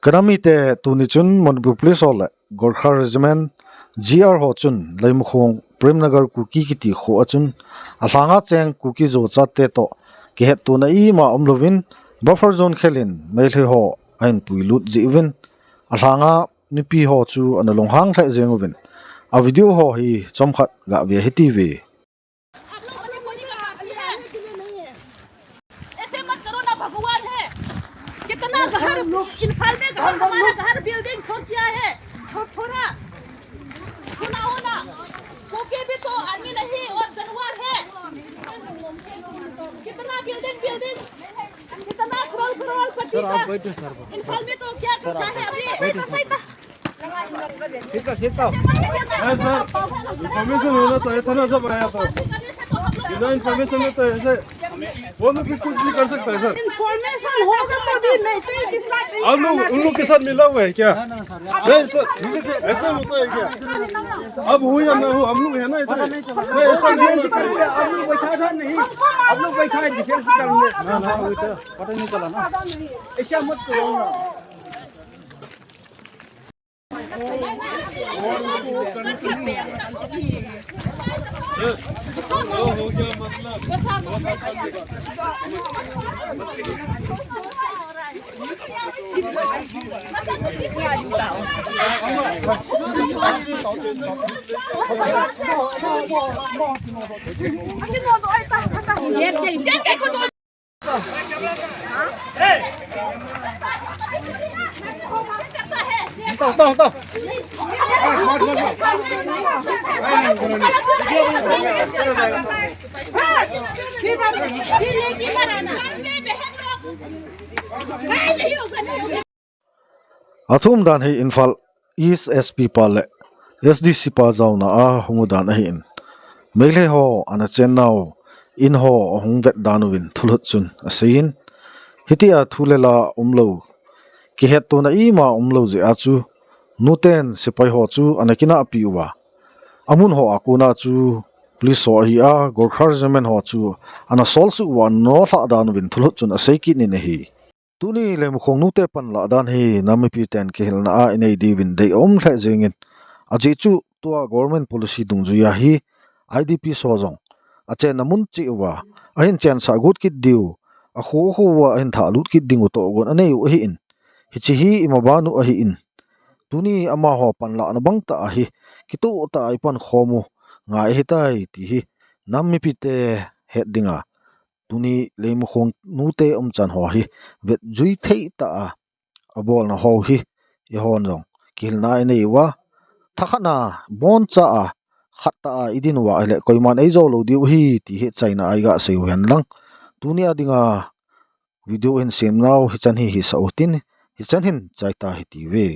Kanami te tunichun Manipur Police ole Gorkha Regiment GR ho chun leimukhong Premnagar KUKI kiti kho achun ahlanga cheng KUKI zo chatte to kehet tu na I ma omlovin buffer zone khelin meile ho ain puilut jiwin ahlanga nipi ho chu analong hang thai jengovin a video ho hi chomkhat ga ve hi TV ऐसे मत करो ना भगवान है कितना घर इन्फाल में घर हमारा घर बिल्डिंग खो गया है थोड़ा सुनाओ ना कोके भी तो आदमी नहीं और जानवर है कितना बिल्डिंग कितना करोड़ पति का इन्फाल में तो क्या करता है अभी ठीक है सर इन्फॉर्मेशन होना चाहिए था ना सब आया तो बिना इन्फॉर्मेशन में तो ऐसे वो लोग भी कुछ नहीं कर सकता है सर इन्फॉर्मेशन होगा तभी मैं तो के साथ आप लोग उन लोग के साथ मिला हुआ है क्या नहीं सर ऐसा होता है क्या अब हो या ना हो हम लोग है ना इधर नहीं ऐसा नहीं होना चाहिए आप लोग बैठा था नहीं आप लोग बैठा है डिफेंस करने ना पता नहीं चला ना ऐसा मत करो ना हो गया मतलब athum dan hi infal East SP pale SDC pa zauna a hungudan hi in meile ho ana chennaw in ho hungvet danuwin thulhut chun asein hitia thulela umlo ki het to na I ma umlo je achu nuten sipai ho chu anakina apiwa amun ho akuna chu police ho hi a Gorkha Regiment ho chu ana sol su wa no hla danuwin thulhut chun asei ki ni hi tuni lemukhong nute pan la dan hi namipi ten ke hilna a inei divin dei om thla jengin aji chu tua government policy dungju ya hi IDP sojong ache namun chi wa ahin chen sa gut kit diu a kho wa ahin tha lut kit dingu to gon anei u hi in hichi imabanu a hi in tuni ama ho pan la na bang ta hi kitu ta ipan khomu ngai hi tai ti hi namipi te headinga tuni leimukhong nute chan ho hi vet jui thei ta a bol na ho hi I hon long kilna nei wa thakana bon cha a khatta idin wa le koiman ei zo lo diu hi ti he chaina ai ga seu hen lang tunia dinga video in sem naw hi chan hi sautin hi chan hin chaita hi ti ve